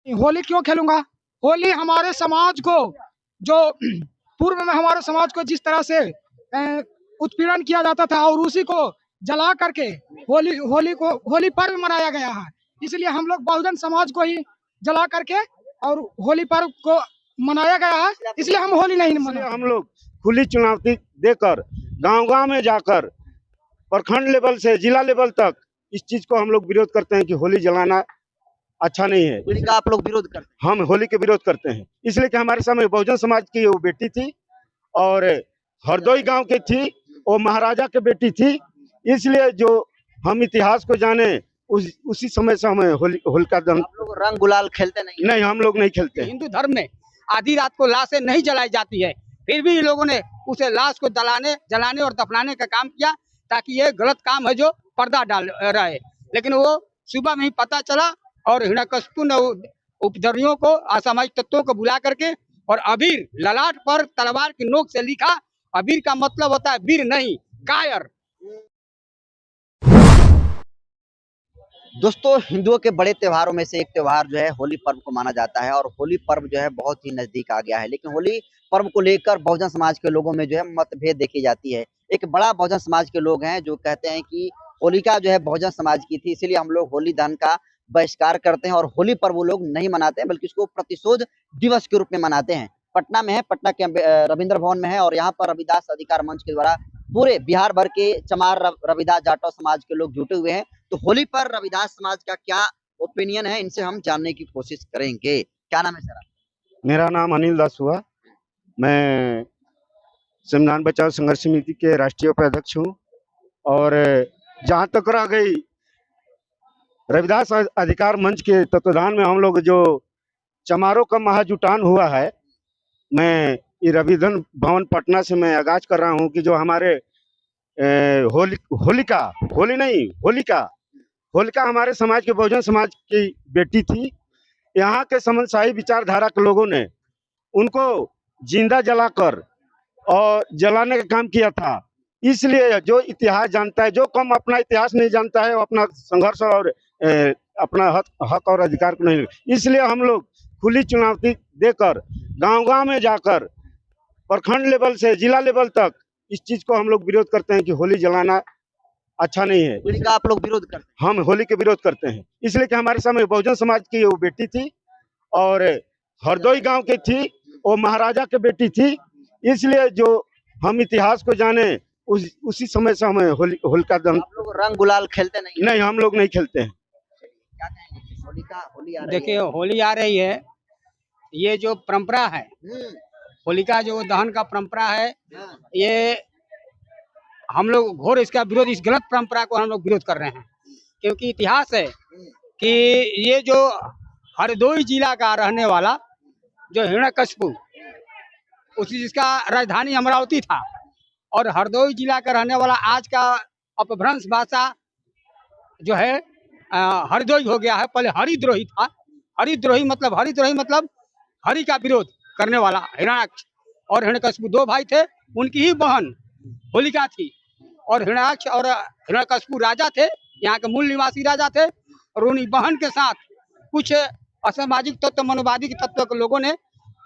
होली क्यों खेलूंगा? होली हमारे समाज को जो पूर्व में हमारे समाज को जिस तरह से उत्पीड़न किया जाता था और उसी को जला करके होली पर्व मनाया गया है। इसलिए हम लोग बहुजन समाज को ही जला करके और होली पर्व को मनाया गया है, इसलिए हम होली नहीं मनाते। हम लोग खुली चुनौती देकर गांव-गांव में जाकर प्रखंड लेवल से जिला लेवल तक इस चीज को हम लोग विरोध करते हैं कि होली जलाना अच्छा नहीं है। होली का आप लोग विरोध करते हैं? हम होली के विरोध करते हैं इसलिए कि हमारे सामने बहुजन समाज की वो बेटी थी और हरदोई गांव की थी, वो महाराजा की बेटी थी, इसलिए जो हम इतिहास को जाने उसी समय से हमें होलिका दहन। आप लोग रंग गुलाल खेलते नहीं? नहीं, हम लोग नहीं खेलते। हिंदू धर्म में आधी रात को लाशें नहीं जलाई जाती है, फिर भी लोगों ने उसे लाश को जलाने और दफनाने का काम किया ताकि ये गलत काम है जो पर्दा डाल रहे। लेकिन वो सुबह में ही पता चला और हिरण्यकशिपु ने उपद्रवियों को, असामाजिक तत्वों को बुला करके और अबीर ललाट पर तलवार की नोक से लिखा। अबीर का मतलब होता है वीर नहीं, कायर। दोस्तों, हिंदुओं के बड़े त्योहारों में से एक त्योहार जो है होली पर्व को माना जाता है और होली पर्व जो है बहुत ही नजदीक आ गया है। लेकिन होली पर्व को लेकर बहुजन समाज के लोगों में जो है मतभेद देखी जाती है। एक बड़ा बहुजन समाज के लोग हैं जो कहते हैं कि होलिका जो है बहुजन समाज की थी, इसीलिए हम लोग होली दहन का बहिष्कार करते हैं और होली पर्व वो लोग नहीं मनाते हैं बल्कि इसको प्रतिशोध दिवस के रूप में मनाते हैं। पटना में है, पटना के रविंद्र भवन में है और यहाँ पर रविदास अधिकार मंच के द्वारा पूरे बिहार भर के चमार रविदास जाटव समाज के लोग जुटे हुए हैं। तो होली पर रविदास समाज का क्या ओपिनियन है, इनसे हम जानने की कोशिश करेंगे। क्या नाम है सर? मेरा नाम अनिल दास हुआ, मैं संविधान बचाओ संघर्ष समिति के राष्ट्रीय उपाध्यक्ष हूँ। और जहाँ तक रह गई रविदास अधिकार मंच के तत्वाधान में हम लोग जो चमारों का महाजुटान हुआ है, मैं ये रविधन भवन पटना से मैं आगाज कर रहा हूँ कि जो हमारे होलिका हमारे समाज के बहुजन समाज की बेटी थी। यहाँ के समन्वयी विचारधारा के लोगों ने उनको जिंदा जलाकर और जलाने का काम किया था। इसलिए जो इतिहास जानता है, जो कम अपना इतिहास नहीं जानता है, वो अपना संघर्ष और अपना हक और अधिकार को नहीं, इसलिए हम लोग खुली चुनौती देकर गांव-गांव में जाकर प्रखंड लेवल से जिला लेवल तक इस चीज को हम लोग विरोध करते हैं कि होली जलाना अच्छा नहीं है। होली का आप लोग विरोध करते हैं? हम होली के विरोध करते हैं इसलिए कि हमारे सामने बहुजन समाज की वो बेटी थी और हरदोई गांव की थी, वो महाराजा की बेटी थी, इसलिए जो हम इतिहास को जाने उसी समय से हमें होलिका दहन। आप लोग रंग गुलाल खेलते नहीं? नहीं, हम लोग नहीं खेलते हैं। क्या कहेंगे? होली आ रही देखिए, होली आ रही है, ये जो परंपरा है, होलिका जो दहन का परंपरा है, ये हम लोग घोर इसका विरोध, इस गलत परंपरा को हम लोग विरोध कर रहे हैं। क्योंकि इतिहास है कि ये जो हरदोई जिला का रहने वाला जो हिरण्यकशिपु, उसी जिसका राजधानी अमरावती था, और हरदोई जिला का रहने वाला आज का अपभ्रंश भाषा जो है हरदोई हो गया है। पहले हरिद्रोही था। हरिद्रोही मतलब हरि का विरोध करने वाला हिरण्याक्ष और हिरण्यकशिपु दो भाई थे, उनकी ही बहन होलिका थी। और हिरण्याक्ष और हिरण्यकशिपु राजा थे, यहाँ के मूल निवासी राजा थे, और उन्हीं बहन के साथ कुछ असामाजिक तत्व, मनोवादी तत्व के लोगों ने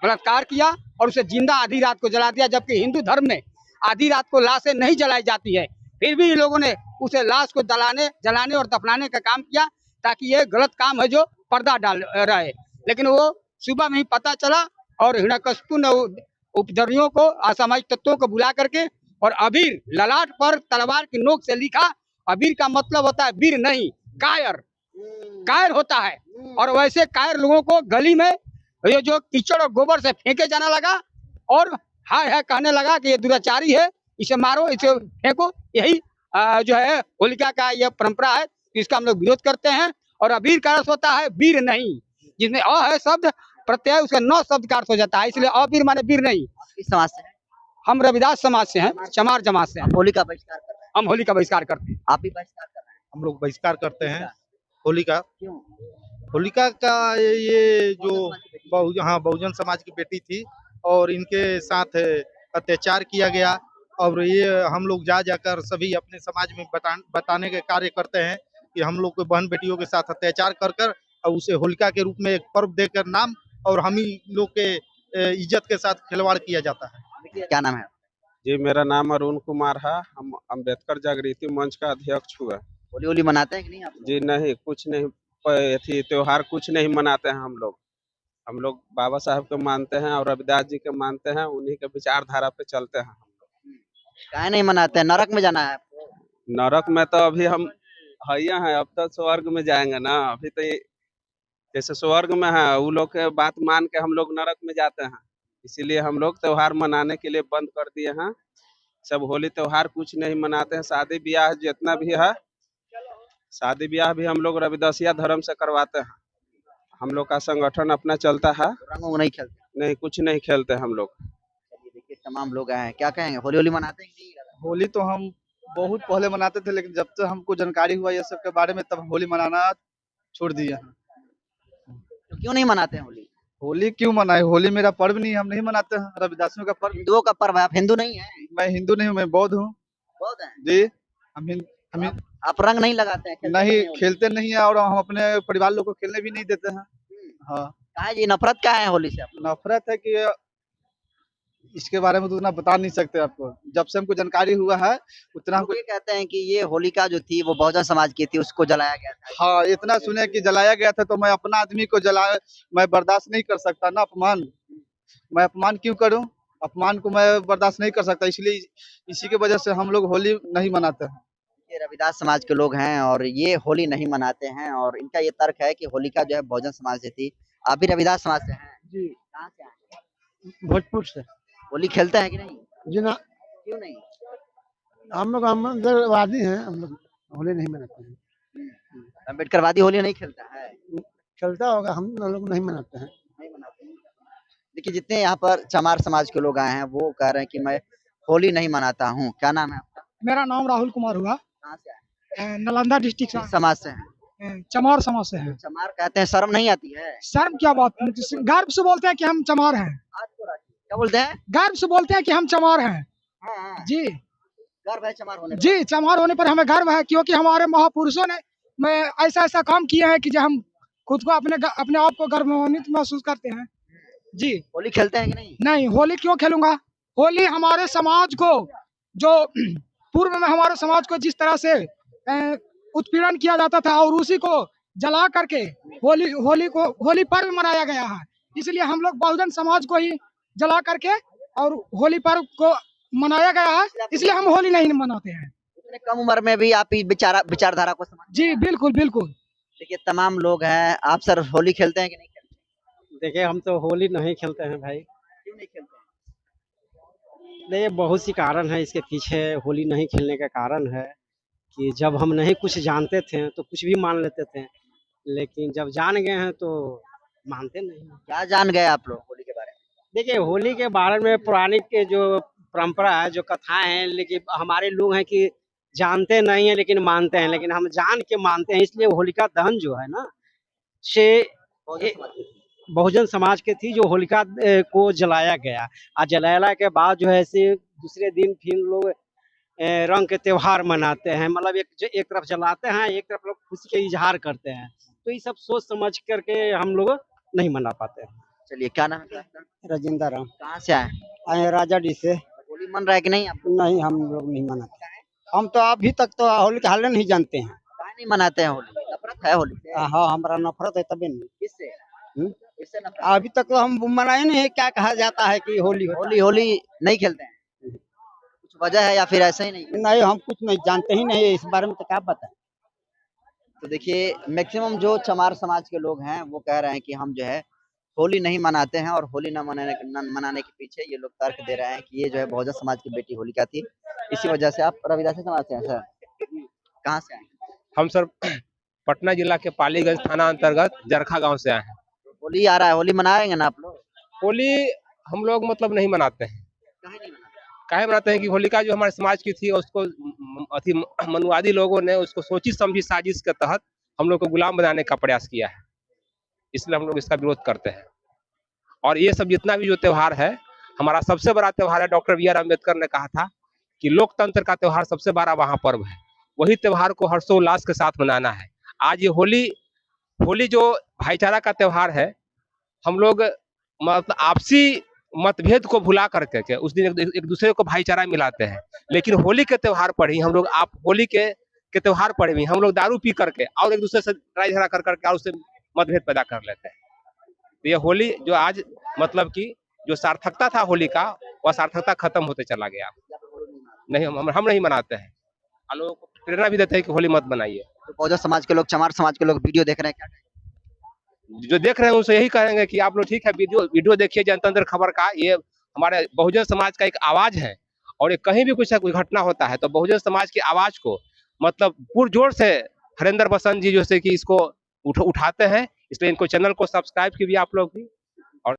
बलात्कार किया और उसे जिंदा आधी रात को जला दिया। जबकि हिंदू धर्म में आधी रात को लाशें नहीं जलाई जाती है, फिर भी लोगों ने उसे लाश को जलाने और दफनाने का काम किया ताकि ये गलत काम है जो पर्दा डाल रहे। लेकिन वो सुबह में ही पता चला और हिरण्यकशिपु ने उपद्रवियों को, असामाजिक तत्वों को बुला करके और अबीर ललाट पर तलवार की नोक से लिखा। अबीर का मतलब होता है वीर नहीं, कायर होता है। और वैसे कायर लोगों को गली में ये जो कीचड़ और गोबर से फेंके जाने लगा और हाय कहने लगा कि ये दुराचारी है, इसे मारो, इसे फेंको। यही जो है होलिका का यह परंपरा है, इसका हम लोग विरोध करते हैं। और अबीर का अर्थ होता है वीर नहीं, जिसमें अ है शब्द प्रत्यय, उसका नौ शब्द का अर्थ हो जाता है, इसलिए अबीर माने वीर नहीं। किस समाज से? हम रविदास समाज से हैं, चमार जमात से हैं। होली का बहिष्कार कर रहे हैं? हम होली का बहिष्कार करते हैं। आप भी बहिष्कार कर रहे हैं? हम लोग बहिष्कार करते हैं होली का। क्यों? होलिका का ये जो बहुजन समाज की बेटी थी और इनके साथ अत्याचार किया गया, और ये हम लोग जाकर सभी अपने समाज में बताने के कार्य करते हैं कि हम लोग को बहन बेटियों के साथ अत्याचार कर और उसे होलिका के रूप में एक पर्व देकर नाम और हम ही लोग के इज्जत के साथ खिलवाड़ किया जाता है। क्या नाम है? जी, मेरा नाम अरुण कुमार है। हम अम्बेडकर जागृति मंच का अध्यक्ष हुआ। होली होली मनाते हैं कि नहीं आप लोग? जी नहीं, कुछ नहीं, त्योहार कुछ नहीं मनाते हैं हम लोग। हम लोग बाबा साहब को मानते हैं और रविदास जी के मानते हैं, उन्हीं के विचारधारा पे चलते हैं हम लोग। काहे नहीं मनाते हैं? नरक में जाना है आपको? नरक में तो अभी हम हैया हैं, अब तो स्वर्ग में जाएंगे ना। अभी तो जैसे स्वर्ग में है, वो लोग के बात मान के हम लोग नरक में जाते हैं। इसीलिए हम लोग त्योहार मनाने के लिए बंद कर दिए हैं। सब होली त्योहार कुछ नहीं मनाते हैं। शादी ब्याह जितना भी है, शादी ब्याह भी हम लोग रविदासिया धर्म से करवाते हैं। हम लोग का संगठन अपना चलता है। रंग वंग नहीं खेलते? नहीं, कुछ नहीं खेलते हम लोग। चलिए देखिए तमाम लोग आए हैं, क्या कहेंगे? होली होली मनाते हैं कि नहीं? होली तो हम बहुत पहले मनाते थे, लेकिन जब से हमको जानकारी हुआ ये सब के बारे में, तब हम होली मनाना छोड़ दिए हैं। तो क्यों नहीं मनाते हैं होली? होली क्यों मनाए? होली मेरा पर्व नहीं, हम नहीं मनाते हैं। रविदासियों का पर्व। हिंदुओं का पर्व है, आप हिंदू नहीं है? मैं हिंदू नहीं हूँ, मैं बौद्ध हूँ। बहुत है। जी, हम आप रंग नहीं लगाते हैं? खेलते नहीं, होली? खेलते नहीं है और हम अपने परिवार लोग को खेलने भी नहीं देते हैं। हाँ, काहे जी, नफरत क्या है होली से? नफरत है कि इसके बारे में तो उतना बता नहीं सकते आपको। जब से हमको जानकारी हुआ है उतना हमको। लोग ये कहते हैं कि ये होलिका जो थी वो बहुजन समाज की थी, उसको जलाया गया था। हाँ, इतना सुने कि जलाया गया था, तो मैं अपना आदमी को जलाया, मैं बर्दाश्त नहीं कर सकता ना अपमान। मैं अपमान क्यों करूं? अपमान को मैं बर्दाश्त नहीं कर सकता, इसलिए इसी के वजह से हम लोग होली नहीं मनाते हैं। ये रविदास समाज के लोग हैं और ये होली नहीं मनाते हैं, और इनका ये तर्क है कि होलिका जो है बहुजन समाज से थी। आप भी रविदास समाज से हैं? जी, कहाँ से आए? भोजपुर से। होली खेलते हैं कि नहीं? जी ना, क्यों नहीं? हम लोग अम्बेडकरवादी हैं, हम लोग होली नहीं मनाते हैं। अम्बेडकरवादी होली नहीं खेलता है? चलता होगा, हम लोग नहीं मनाते हैं। नहीं मनाते हैं। देखिए जितने यहाँ पर चमार समाज के लोग आए हैं वो कह रहे हैं कि मैं होली नहीं मनाता हूँ। क्या नाम है आपका? मेरा नाम राहुल कुमार हुआ। कहाँ से आए? नालंदा डिस्ट्रिक्ट किस समाज से हैं? से, चमार समाज से है। चमार कहते हैं, शर्म नहीं आती है? शर्म क्या बात, गर्व से बोलते हैं कि हम चमार हैं। क्या बोलते हैं? गर्व से बोलते हैं कि हम चमार हैं। हाँ, हाँ। जी गर्व है चमार होने पर? जी, चमार होने पर हमें गर्व है, क्योंकि हमारे महापुरुषों ने ऐसा ऐसा काम किए हैं कि जो हम खुद को अपने आप को गर्वान्वित महसूस करते हैं। जी होली खेलते हैं कि नहीं? नहीं, होली क्यों खेलूंगा? होली हमारे समाज को, जो पूर्व में हमारे समाज को जिस तरह से उत्पीड़न किया जाता था, और उसी को जला करके होली पर्व मनाया गया है। इसलिए हम लोग बहुजन समाज को ही जला करके और होली पर्व को मनाया गया है, इसलिए हम होली नहीं मनाते हैं। इतने कम उम्र में भी आप इस विचारधारा को समझ? जी बिल्कुल बिल्कुल। देखिए तमाम लोग हैं। आप सर होली खेलते हैं कि नहीं खेलते? देखिए हम तो होली नहीं खेलते हैं भाई। क्यों नहीं खेलते? देखिए बहुत सी कारण है इसके पीछे। होली नहीं खेलने का कारण है कि जब हम नहीं कुछ जानते थे तो कुछ भी मान लेते थे, लेकिन जब जान गए हैं तो मानते नहीं। क्या जान गए आप लोग होली के बारे में? देखिए होली के बारे में पौराणिक के जो परंपरा है, जो कथाएं हैं, लेकिन हमारे लोग हैं कि जानते नहीं है लेकिन मानते हैं, लेकिन हम जान के मानते हैं। इसलिए होलिका दहन जो है ना, से बहुजन समाज के थी, जो होलिका को जलाया गया। और जलाया के बाद जो है से दूसरे दिन फिर लोग रंग के त्योहार मनाते हैं। मतलब एक तरफ जलाते हैं, एक तरफ लोग खुशी के इजहार करते हैं। तो ये सब सोच समझ करके हम लोग नहीं मना पाते हैं। चलिए, क्या नाम है आपका? राजेंद्र राम कहाँ से आए? आए राजा डी से। होली मन रहा है कि नहीं आप? नहीं, हम लोग नहीं मनाते। हम तो अभी तक तो होली के हाल नहीं जानते हैं। काहे नहीं मनाते हैं होली? नफरत है होली से? हाँ, हमारा नफरत है तभी नहीं। किससे? किससे नफरत? अभी तक तो हम मनाए नहीं है। क्या कहा जाता है कि होली होली नहीं खेलते हैं? कुछ वजह है या फिर ऐसे ही नहीं? नहीं, हम कुछ नहीं जानते ही नहीं है इस बारे में, तो क्या बताएं। तो देखिए मैक्सिमम जो चमार समाज के लोग हैं वो कह रहे हैं कि हम जो है होली नहीं मनाते हैं, और होली न मनाने के पीछे ये लोग तर्क दे रहे हैं कि ये जो है बहुजन समाज की बेटी होलिका थी। इसी वजह से। आप रविदासी समाज से हैं सर? कहाँ से आए? हम सर पटना जिला के पालीगंज थाना अंतर्गत जरखा गांव से आए हैं। होली आ रहा है, होली मनाएंगे ना आप लोग? होली हम लोग मतलब नहीं मनाते हैं। काहे नहीं मनाते? काहे मनाते हैं कि होलिका जो हमारे समाज की थी, उसको अति मनुवादी लोगों ने उसको सोची समझी साजिश के तहत हम लोग को गुलाम बनाने का प्रयास किया है। इसलिए हम लोग इसका विरोध करते हैं। और ये सब जितना भी जो त्योहार है, हमारा सबसे बड़ा त्योहार है। डॉक्टर बी आर अम्बेडकर ने कहा था कि लोकतंत्र का त्योहार सबसे बड़ा महापर्व है। वही त्योहार को हर्षोल्लास के साथ मनाना है। आज ये होली होली जो भाईचारा का त्योहार है, हम लोग मतलब आपसी मतभेद को भुला करके उस दिन एक दूसरे को भाईचारा मिलाते हैं। लेकिन होली के त्योहार पर ही हम लोग होली के त्योहार पर भी हम लोग दारू पी करके और एक दूसरे से लड़ाई झगड़ा कर करके और उससे मतभेद पैदा कर लेते हैं। तो ये होली जो आज मतलब कि जो सार्थकता था होली का, वह सार्थकता खत्म होते चला गया। नहीं, हम नहीं मनाते हैं। हम लोगों को प्रेरणा भी देते हैं कि होली मत बनाइए। तो बहुजन समाज के लोग, चमार समाज के लोग वीडियो देख रहे हैं, क्या कहेंगे? जो देख रहे हैं उनसे यही कहेंगे कि आप लोग ठीक है, वीडियो देखिए जनतंत्र खबर का। ये हमारे बहुजन समाज का एक आवाज है, और ये कहीं भी कुछ घटना होता है तो बहुजन समाज की आवाज को मतलब पुरजोर से हरेंद्र बसंत जी जैसे कि इसको उठाते हैं। इसलिए इनको चैनल को सब्सक्राइब कीजिए आप लोग भी।